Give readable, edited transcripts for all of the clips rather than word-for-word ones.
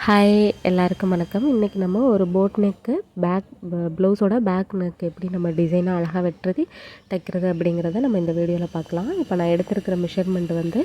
Hi எல்லாருக்கும் வணக்கம். இன்றைக்கி நம்ம ஒரு போட் நெக்கு ப்ளவுஸோட பேக் நெக் எப்படி நம்ம டிசைனாக அழகாக வெட்டுறது தைக்கிறது அப்படிங்கிறத நம்ம இந்த வீடியோவில் பார்க்கலாம். இப்போ நான் எடுத்துருக்கிற மெஷர்மெண்ட் வந்து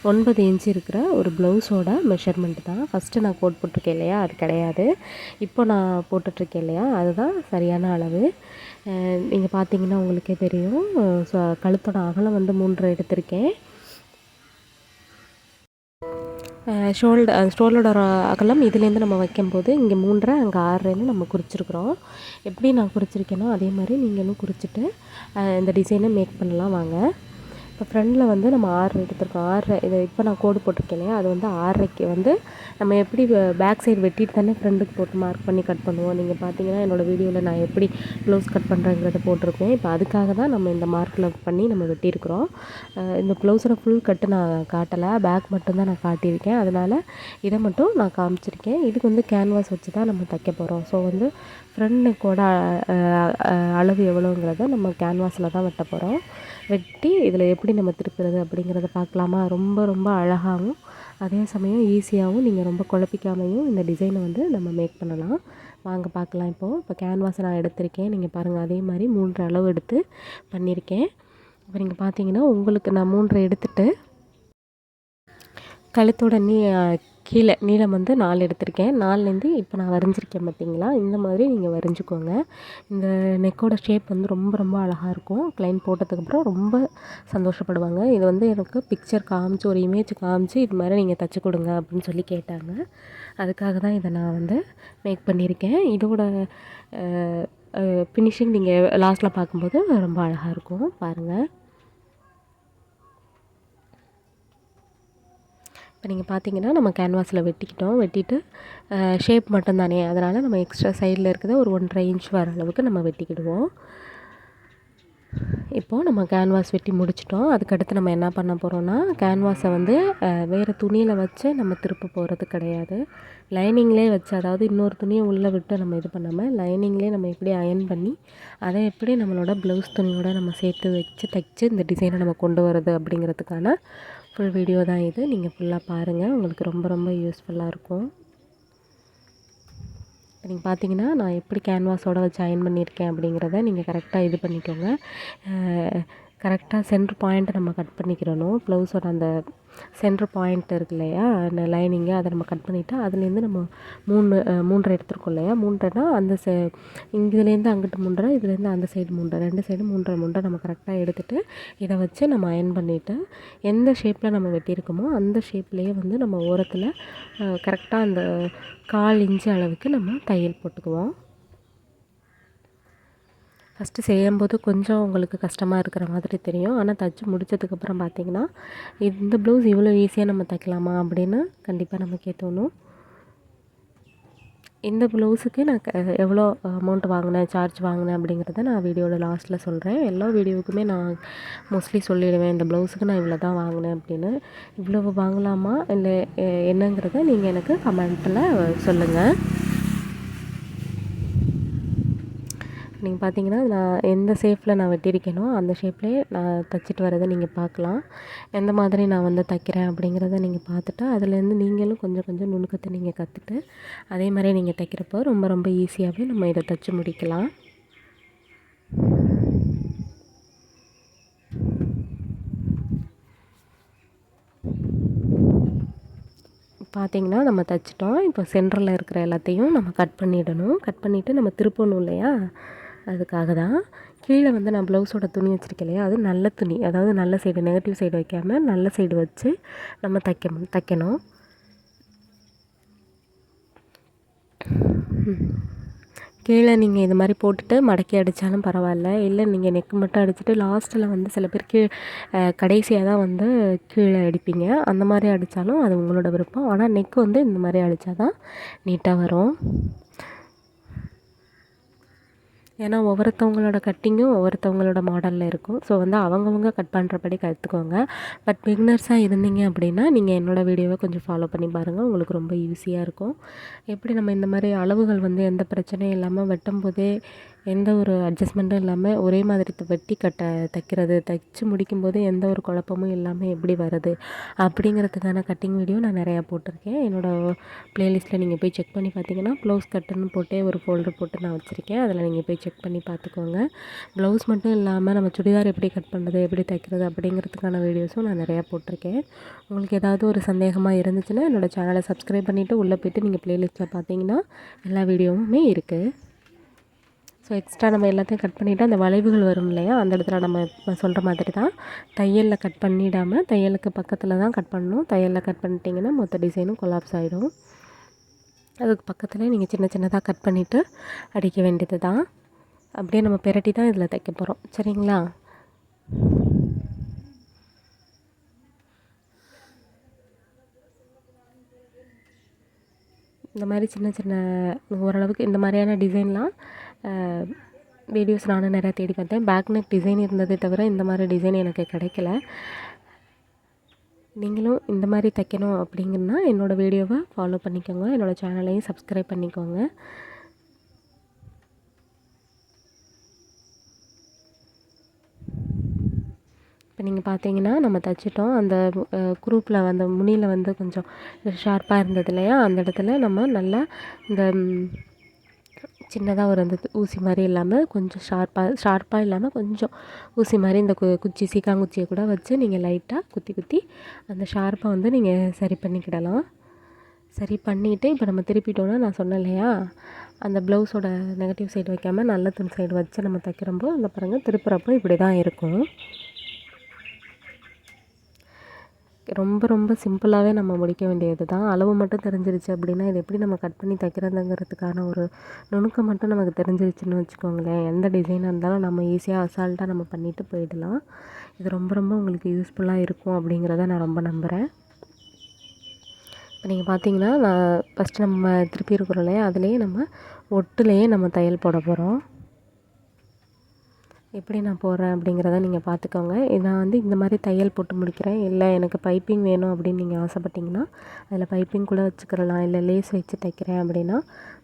9 இன்ச்சு இருக்கிற ஒரு ப்ளவுஸோட மெஷர்மெண்ட் தான். ஃபஸ்ட்டு நான் கோட் போட்டிருக்கேன் இல்லையா, அது கிடையாது. இப்போ நான் போட்டுட்ருக்கேன் இல்லையா, அதுதான் சரியான அளவு. நீங்கள் பார்த்தீங்கன்னா உங்களுக்கே தெரியும். ஸோ கழுத்தோட அகலம் வந்து 3 எடுத்திருக்கேன். ஷோல்டரோட அகலம் இதுலேருந்து நம்ம வைக்கும்போது இங்கே 3.5 அங்கே 6.5 நம்ம குறிச்சிருக்கிறோம். எப்படி நான் குறிச்சிருக்கேனோ அதே மாதிரி நீங்களும் குறிச்சிட்டு இந்த டிசைனை மேக் பண்ணலாம் வாங்க. இப்போ ஃப்ரண்டில் வந்து நம்ம 6 எடுத்துருக்கோம். 6 இதை இப்போ நான் கோடு போட்டிருக்கேன் இல்லையா, அது வந்து 6க்கு வந்து நம்ம எப்படி பேக் சைடு வெட்டிட்டு தானே ஃப்ரண்டுக்கு போட்டு மார்க் பண்ணி கட் பண்ணுவோம். நீங்கள் பார்த்தீங்கன்னா என்னோடய வீடியோவில் நான் எப்படி ப்ளவுஸ் கட் பண்ணுறேங்கிறத போட்டிருக்கேன். இப்போ அதுக்காக தான் நம்ம இந்த மார்க்கில் பண்ணி நம்ம வெட்டியிருக்கிறோம். இந்த ப்ளவுஸோட ஃபுல் கட்டு நான் காட்டலை, பேக் மட்டும்தான் நான் காட்டியிருக்கேன். அதனால் இதை மட்டும் நான் காமிச்சிருக்கேன். இதுக்கு வந்து கேன்வாஸ் வச்சு தான் நம்ம தைக்க போகிறோம். ஸோ வந்து ஃப்ரண்ட் நெக்கோட அளவு எவ்வளோங்கிறத நம்ம கேன்வாஸில் தான் வெட்ட போகிறோம். வெட்டி இதில் எப்படி நம்ம திருப்புறது அப்படிங்கிறத பார்க்கலாமா. ரொம்ப ரொம்ப அழகாகவும் அதே சமயம் ஈஸியாகவும் நீங்கள் ரொம்ப குழப்பிக்காமையும் இந்த டிசைனை வந்து நம்ம மேக் பண்ணலாம். வாங்க பார்க்கலாம். இப்போ கேன்வாஸை நான் எடுத்திருக்கேன். நீங்கள் பாருங்கள், அதே மாதிரி 3 அளவு எடுத்து பண்ணியிருக்கேன். இப்போ நீங்கள் பார்த்தீங்கன்னா உங்களுக்கு நான் 3 எடுத்துகிட்டு கழுத்தோட கீழே நீளம் வந்து 4 எடுத்திருக்கேன். 4லேருந்து இப்போ நான் வரைஞ்சிருக்கேன் பார்த்தீங்களா, இந்த மாதிரி நீங்கள் வரைஞ்சிக்கோங்க. இந்த நெக்கோட ஷேப் வந்து ரொம்ப ரொம்ப அழகாக இருக்கும். க்ளைண்ட் போட்டதுக்கப்புறம் ரொம்ப சந்தோஷப்படுவாங்க. இது வந்து எனக்கு பிக்சர் காமிச்சு, ஒரு இமேஜ் காமிச்சு இது மாதிரி நீங்கள் தைச்சி கொடுங்க அப்படின்னு சொல்லி கேட்டாங்க. அதுக்காக தான் இதை நான் வந்து மேக் பண்ணியிருக்கேன். இதோட ஃபினிஷிங் நீங்கள் லாஸ்ட்டில் பார்க்கும்போது ரொம்ப அழகாக இருக்கும். பாருங்கள். இப்போ நீங்கள் பார்த்தீங்கன்னா நம்ம கேன்வாஸில் வெட்டிட்டு ஷேப் மட்டும் தானே, அதனால் நம்ம எக்ஸ்ட்ரா சைடில் இருக்கிறத ஒரு 1.5 இன்ச் வர அளவுக்கு நம்ம வெட்டிக்கிடுவோம். இப்போது நம்ம கேன்வாஸ் வெட்டி முடிச்சிட்டோம். அதுக்கடுத்து நம்ம என்ன பண்ண போகிறோன்னா, கேன்வாஸை வந்து வேறு துணியில் வச்சு நம்ம திருப்ப போகிறது கிடையாது. லைனிங்லேயே வச்சு, அதாவது இன்னொரு துணியை உள்ளே விட்டு நம்ம இது பண்ணாமல் லைனிங்லேயே நம்ம எப்படி அயன் பண்ணி அதை எப்படி நம்மளோட ப்ளவுஸ் துணியோட நம்ம சேர்த்து வச்சு தைச்சி இந்த டிசைனை நம்ம கொண்டு வரது அப்படிங்கிறதுக்கான ஃபுல் வீடியோ தான் இது. நீங்கள் ஃபுல்லாக பாருங்கள், உங்களுக்கு ரொம்ப ரொம்ப யூஸ்ஃபுல்லாக இருக்கும். நீங்கள் பார்த்தீங்கன்னா நான் எப்படி கேன்வாஸோடு வச்சு அயன் பண்ணியிருக்கேன் அப்படிங்கிறத நீங்கள் கரெக்டாக இது பண்ணிக்கோங்க. கரெக்டாக சென்ட்ரு பாயிண்ட்டை நம்ம கட் பண்ணிக்கிறணும். ப்ளவுஸோட அந்த சென்ட்ரு பாயிண்ட் இருக்கு இல்லையா, அந்த லைனிங்கை அதை நம்ம கட் பண்ணிவிட்டு அதுலேருந்து நம்ம 3 எடுத்துருக்கோம் இல்லையா, 3னா அந்த இதுலேருந்து அங்கிட்டு 3, இதுலேருந்து அந்த சைடு 3, 2 சைடு 3 நம்ம கரெக்டாக எடுத்துகிட்டு இதை வச்சு நம்ம அயன் பண்ணிவிட்டு எந்த ஷேப்பில் நம்ம வெட்டியிருக்கோமோ அந்த ஷேப்லேயே வந்து நம்ம ஓரத்தில் கரெக்டாக அந்த 1/4 இன்ச்சு அளவுக்கு நம்ம தையல் போட்டுக்குவோம். ஃபஸ்ட்டு செய்யும்போது கொஞ்சம் உங்களுக்கு கஷ்டமாக இருக்கிற மாதிரி தெரியும். ஆனால் தைச்சி முடித்ததுக்கப்புறம் பார்த்திங்கன்னா இந்த ப்ளவுஸ் இவ்வளோ ஈஸியாக நம்ம தைக்கலாமா அப்படின்னு கண்டிப்பாக நமக்கே தோணும். இந்த ப்ளவுஸுக்கு நான் எவ்வளோ அமௌண்ட் வாங்கினேன், சார்ஜ் வாங்கினேன் அப்படிங்கிறத நான் வீடியோவில் லாஸ்ட்டில் சொல்கிறேன். எல்லா வீடியோவுக்குமே நான் மோஸ்ட்லி சொல்லிடுவேன், இந்த ப்ளவுஸுக்கு நான் இவ்வளோ தான் வாங்கினேன் அப்படின்னு. இவ்வளோ வாங்கலாமா இல்லை என்னங்கிறத நீங்கள் எனக்கு கமெண்ட்டில் சொல்லுங்கள். நீங்கள் பார்த்தீங்கன்னா நான் எந்த ஷேப்பில் நான் வெட்டியிருக்கேனோ அந்த ஷேப்லேயே நான் தைச்சிட்டு வரதை நீங்கள் பார்க்கலாம். எந்த மாதிரி நான் வந்து தைக்கிறேன் அப்படிங்கிறத நீங்கள் பார்த்துட்டு அதுலேருந்து நீங்களும் கொஞ்சம் கொஞ்சம் நுணுக்கத்தை நீங்கள் கற்றுட்டு அதே மாதிரி நீங்கள் தைக்கிறப்போ ரொம்ப ரொம்ப ஈஸியாகவே நம்ம இதை தைச்சி முடிக்கலாம். பார்த்திங்கன்னா நம்ம தைச்சிட்டோம். இப்போ சென்டரில் இருக்கிற எல்லாத்தையும் நம்ம கட் பண்ணிடணும். கட் பண்ணிவிட்டு நம்ம திருப்பணும் இல்லையா, அதுக்காக தான். கீழே வந்து நான் ப்ளவுஸோட துணி வச்சுருக்கேன் இல்லையா, அது நல்ல துணி, அதாவது நல்ல சைடு, நெகட்டிவ் சைடு வைக்காமல் நல்ல சைடு வச்சு நம்ம தைக்கணும். கீழே நீங்கள் இது மாதிரி போட்டுட்டு மடக்கி அடித்தாலும் பரவாயில்ல, இல்லை நீங்கள் நெக்கு மட்டும் அடிச்சுட்டு லாஸ்ட்டில் வந்து சில பேர் கடைசியாக தான் வந்து கீழே அடிப்பீங்க. அந்த மாதிரி அடித்தாலும் அது உங்களோட விருப்பம். ஆனால் நெக்கு வந்து இந்த மாதிரி அடித்தா தான் நீட்டாக வரும். ஏன்னா ஒவ்வொருத்தவங்களோட கட்டிங்கும் ஒவ்வொருத்தவங்களோட மாடலில் இருக்கும். ஸோ வந்து அவங்கவுங்க கட் பண்ணுறபடி கற்றுக்கோங்க. பட் பிகினர்ஸாக இருந்தீங்க அப்படின்னா நீங்கள் என்னோடய வீடியோவை கொஞ்சம் ஃபாலோ பண்ணி பாருங்கள், உங்களுக்கு ரொம்ப ஈஸியாக இருக்கும். எப்படி நம்ம இந்த மாதிரி அளவுகள் வந்து எந்த பிரச்சனையும் இல்லாமல் வெட்டும் போதே எந்த ஒரு அட்ஜஸ்ட்மெண்ட்டும் இல்லாமல் ஒரே மாதிரி வெட்டி தைக்கிறது, தைச்சு முடிக்கும்போது எந்த ஒரு குழப்பமும் இல்லாமல் எப்படி வருது அப்படிங்கிறதுக்கான கட்டிங் வீடியோ நான் நிறையா போட்டிருக்கேன். என்னோடய ப்ளேலிஸ்ட்டில் நீங்கள் போய் செக் பண்ணி பார்த்தீங்கன்னா ப்ளவுஸ் கட்டுன்னு போட்டே ஒரு ஃபோல்டர் போட்டு நான் வச்சுருக்கேன். அதில் நீங்கள் போய் செக் பண்ணி பார்த்துக்கோங்க. ப்ளவுஸ் மட்டும் இல்லாமல் நம்ம சுடிதார் எப்படி கட் பண்ணுறது, எப்படி தைக்கிறது அப்படிங்கிறதுக்கான வீடியோஸும் நான் நிறையா போட்டிருக்கேன். உங்களுக்கு ஏதாவது ஒரு சந்தேகமாக இருந்துச்சுன்னா என்னோடய சேனலை சப்ஸ்கிரைப் பண்ணிவிட்டு உள்ளே போய்ட்டு நீங்கள் ப்ளேலிஸ்ட்டில் பார்த்தீங்கன்னா எல்லா வீடியோவுமே இருக்குது. ஸோ எக்ஸ்ட்ரா நம்ம எல்லாத்தையும் கட் பண்ணிவிட்டு அந்த வளைவுகள் வரும் இல்லையா, அந்த இடத்துல நம்ம சொல்கிற மாதிரி தான் தையலில் கட் பண்ணிடாமல் தையலுக்கு பக்கத்தில் தான் கட் பண்ணணும். தையலில் கட் பண்ணிட்டீங்கன்னா மொத்த டிசைனும் கொலாப்ஸ் ஆகிடும். அதுக்கு பக்கத்தில் நீங்கள் சின்ன சின்னதாக கட் பண்ணிவிட்டு அடிக்க வேண்டியது தான். அப்படியே நம்ம பிரட்டி தான் இதில் தைக்க போகிறோம். சரிங்களா? இந்த மாதிரி சின்ன சின்ன ஓரளவுக்கு இந்த மாதிரியான டிசைன்லாம் வீடியோஸ் நானும் நிறையா தேடி பார்த்தேன். பேக் நெக் டிசைன் இருந்ததே தவிர இந்த மாதிரி டிசைன் எனக்கு கிடைக்கல. நீங்களும் இந்த மாதிரி தைக்கணும் அப்படிங்கன்னா என்னோடய வீடியோவை ஃபாலோ பண்ணிக்கோங்க, என்னோடய சேனலையும் சப்ஸ்கிரைப் பண்ணிக்கோங்க. இப்போ நீங்கள் பார்த்தீங்கன்னா நம்ம தைச்சிட்டோம். அந்த குரூப்பில் அந்த முனியில் வந்து கொஞ்சம் ஷார்ப்பாக இருந்தது இல்லையா, அந்த இடத்துல நம்ம நல்லா இந்த சின்னதாக ஒரு அந்த ஊசி மாதிரி இல்லாமல் கொஞ்சம் ஷார்ப்பாக இல்லாமல் கொஞ்சம் ஊசி மாதிரி இந்த குச்சி சீக்காங்குச்சியை கூட வச்சு நீங்கள் லைட்டாக குத்தி அந்த ஷார்ப்பை வந்து நீங்கள் சரி பண்ணிக்கிடலாம். சரி பண்ணிவிட்டு இப்போ நம்ம திருப்பிட்டோன்னா நான் சொன்னேன் இல்லையா, அந்த ப்ளவுஸோட நெகட்டிவ் சைடு வைக்காமல் நல்ல துணி சைடு வச்சு நம்ம தைக்கிறப்போ அந்த பாருங்கள் திருப்புறப்போ இப்படி தான் இருக்கும். ரொம்ப ரொம்ப சிம்பிளாகவே நம்ம முடிக்க வேண்டியது தான். அளவு மட்டும் தெரிஞ்சிருச்சு அப்படின்னா இது எப்படி நம்ம கட் பண்ணி தைக்கிறதுங்கிறதுக்கான ஒரு நுணுக்கம் மட்டும் நமக்கு தெரிஞ்சிருச்சுன்னு வச்சுக்கோங்களேன், எந்த டிசைனாக இருந்தாலும் நம்ம ஈஸியாக அசால்ட்டாக நம்ம பண்ணிவிட்டு போயிடலாம். இது ரொம்ப ரொம்ப உங்களுக்கு யூஸ்ஃபுல்லாக இருக்கும் அப்படிங்கிறத நான் ரொம்ப நம்புகிறேன். இப்போ நீங்கள் பார்த்தீங்கன்னா நான் ஃபஸ்ட்டு நம்ம திருப்பி இருக்கிறோம் இல்லையா, அதுலேயே நம்ம ஒட்டுலேயே நம்ம தையல் போட போகிறோம். எப்படி நான் போடுறேன் அப்படிங்கிறத நீங்கள் பார்த்துக்கோங்க. நான் வந்து இந்த மாதிரி தையல் போட்டு முடிக்கிறேன். இல்லை எனக்கு பைப்பிங் வேணும் அப்படின்னு நீங்கள் ஆசைப்பட்டீங்கன்னா அதில் பைப்பிங் கூட வச்சுக்கிறலாம். இல்லை லேஸ் வச்சு தைக்கிறேன் அப்படின்னா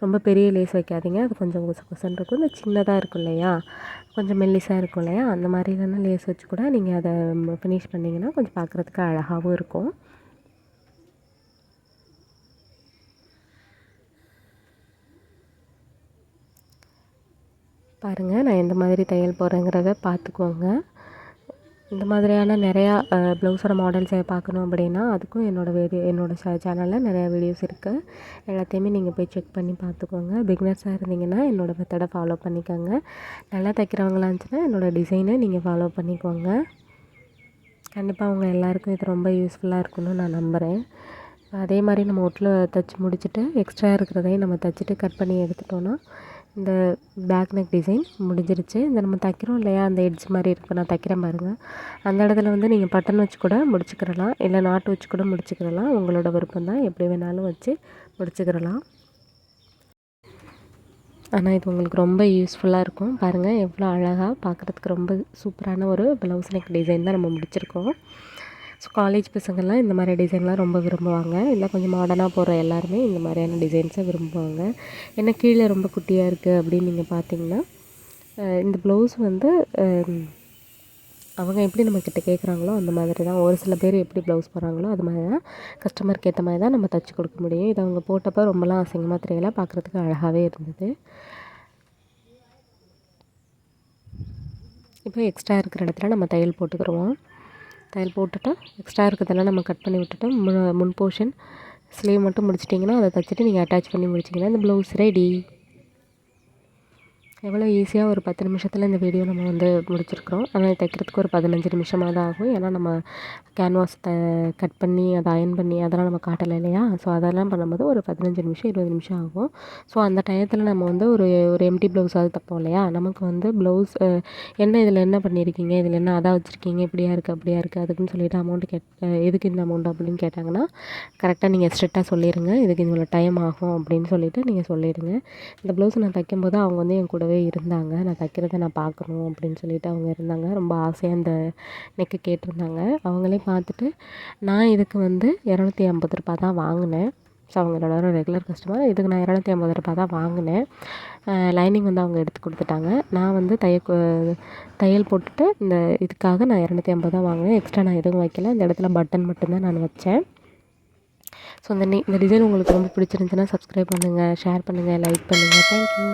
ரொம்ப பெரிய லேஸ் வைக்காதீங்க, அது கொஞ்சம் கொசன் இருக்கும். இந்த சின்னதாக இருக்கும் இல்லையா, கொஞ்சம் மெல்லிசாக இருக்கும் இல்லையா, அந்த மாதிரியான லேஸ் வச்சு கூட நீங்கள் அதை ஃபினிஷ் பண்ணிங்கன்னா கொஞ்சம் பார்க்குறதுக்கு அழகாகவும் இருக்கும். பாருங்கள் நான் எந்த மாதிரி தையல் போடுறேங்கிறத பார்த்துக்கோங்க. இந்த மாதிரியான நிறையா ப்ளவுஸோட மாடல்ஸை பார்க்கணும் அப்படின்னா அதுக்கும் என்னோடய சேனலில் நிறையா வீடியோஸ் இருக்குது. எல்லாத்தையுமே நீங்கள் போய் செக் பண்ணி பார்த்துக்கோங்க. பிகினர்ஸாக இருந்தீங்கன்னா என்னோடய மெத்தடை ஃபாலோ பண்ணிக்கோங்க. நல்லா தைக்கிறவங்களா இருந்துச்சுன்னா என்னோடய டிசைனை நீங்கள் ஃபாலோ பண்ணிக்கோங்க. கண்டிப்பாக அவங்க எல்லாேருக்கும் இது ரொம்ப யூஸ்ஃபுல்லாக இருக்குன்னு நான் நம்புகிறேன். அதே மாதிரி நம்ம ஒட்டில் தைச்சி முடிச்சுட்டு எக்ஸ்ட்ரா இருக்கிறதையும் நம்ம தைச்சிட்டு கட் பண்ணி எடுத்துட்டோன்னா இந்த பேக் நெக் டிசைன் முடிஞ்சிருச்சு. இந்த நம்ம தைக்கிறோம் இல்லையா, அந்த எட்ஜ் மாதிரி இருக்குது, நான் தைக்கிறேன் பாருங்கள். அந்த இடத்துல வந்து நீங்கள் பட்டன் வச்சு கூட முடிச்சுக்கிறலாம், இல்லை நாட்டு வச்சு கூட முடிச்சுக்கிறலாம். உங்களோட விருப்பம் தான், எப்படி வேணாலும் வச்சு முடிச்சுக்கிறலாம். ஆனால் இது உங்களுக்கு ரொம்ப யூஸ்ஃபுல்லாக இருக்கும். பாருங்கள் எவ்வளோ அழகாக பார்க்குறதுக்கு ரொம்ப சூப்பரான ஒரு ப்ளவுஸ் நெக் டிசைன் தான் நம்ம முடிச்சிருக்கோம். ஸோ காலேஜ் பசங்கள்லாம் இந்த மாதிரி டிசைன்லாம் ரொம்ப விரும்புவாங்க. இல்லை கொஞ்சம் மாடர்னாக போகிற எல்லாருமே இந்த மாதிரியான டிசைன்ஸை விரும்புவாங்க. ஏன்னா கீழே ரொம்ப குட்டியாக இருக்குது அப்படின்னு நீங்கள் பார்த்தீங்கன்னா இந்த ப்ளவுஸ் வந்து அவங்க எப்படி நம்மக்கிட்ட கேட்குறாங்களோ அந்த மாதிரி தான். ஒரு சில பேர் எப்படி ப்ளவுஸ் போடுறாங்களோ அது மாதிரி தான் கஸ்டமருக்கு ஏற்ற மாதிரி தான் நம்ம தைச்சி கொடுக்க முடியும். இதை அவங்க போட்டப்போ ரொம்பலாம் அசிங்கமாக தெரியல, பார்க்குறதுக்கு அழகாகவே இருந்தது. இப்போ எக்ஸ்ட்ரா இருக்கிற இடத்துல நம்ம தையல் போட்டுக்கிடுவோம். தையல் போட்டுட்டு எக்ஸ்ட்ரா இருக்கிறதெல்லாம் நம்ம கட் பண்ணி விட்டுட்டு முன் போர்ஷன் ஸ்லீவ் மட்டும் முடிச்சிட்டிங்கன்னா அதை தைச்சிட்டு நீங்கள் அட்டாச் பண்ணி முடிச்சிங்கன்னா இந்த ப்ளவுஸ் ரெடி. எவ்வளோ ஈஸியாக ஒரு 10 நிமிஷத்தில் இந்த வீடியோ நம்ம வந்து முடிச்சிருக்கிறோம். ஆனால் தைக்கிறதுக்கு ஒரு 15 நிமிஷமாக தான் ஆகும். ஏன்னா நம்ம கேன்வாஸ் கட் பண்ணி அதை அயன் பண்ணி அதெல்லாம் நம்ம காட்டலை இல்லையா, ஸோ அதெல்லாம் பண்ணும்போது ஒரு 15 நிமிஷம் 20 நிமிஷம் ஆகும். ஸோ அந்த டயத்தில் நம்ம வந்து ஒரு எம்டி ப்ளவுஸாவது தைப்போம் இல்லையா, நமக்கு வந்து ப்ளவுஸ் இதில் என்ன பண்ணியிருக்கீங்க, இதில் என்ன அதாக வச்சுருக்கீங்க, இப்படியா இருக்குது அப்படியா இருக்குது அதுக்குன்னு சொல்லிவிட்டு அமௌண்ட்டு எதுக்கு இந்த அமௌண்ட் அப்படின்னு கேட்டாங்கன்னா கரெக்டாக நீங்கள் ஸ்ட்ரிக்டாக சொல்லிடுங்க, இதுக்கு இவ்வளோ டைம் ஆகும் அப்படின்னு சொல்லிவிட்டு நீங்கள் சொல்லிடுங்க. இந்த ப்ளவுஸ் நான் தைக்கும்போது அவங்க வந்து என் கூடவே இருந்தாங்க. நான் தைக்கிறத நான் பார்க்கணும் அப்படின்னு சொல்லிட்டு அவங்க இருந்தாங்க. ரொம்ப ஆசையாக அந்த நெக்கு கேட்டிருந்தாங்க. அவங்களே பார்த்துட்டு நான் இதுக்கு வந்து ரூ. 250 தான் வாங்கினேன். ஸோ அவங்க என்னோட ரெகுலர் கஸ்டமர். இதுக்கு நான் 250 ரூபா தான் வாங்கினேன். லைனிங் வந்து அவங்க எடுத்து கொடுத்துட்டாங்க. நான் வந்து தையல் போட்டுட்டு இந்த இதுக்காக நான் 250 தான் வாங்கினேன். எக்ஸ்ட்ரா நான் எதுவும் வைக்கல. இந்த இடத்துல பட்டன் மட்டும்தான் நான் வச்சேன். ஸோ இந்த டிசைன் உங்களுக்கு ரொம்ப பிடிச்சிருந்துச்சுன்னா சப்ஸ்கிரைப் பண்ணுங்கள், ஷேர் பண்ணுங்கள், லைக் பண்ணுங்கள். தேங்க்யூ.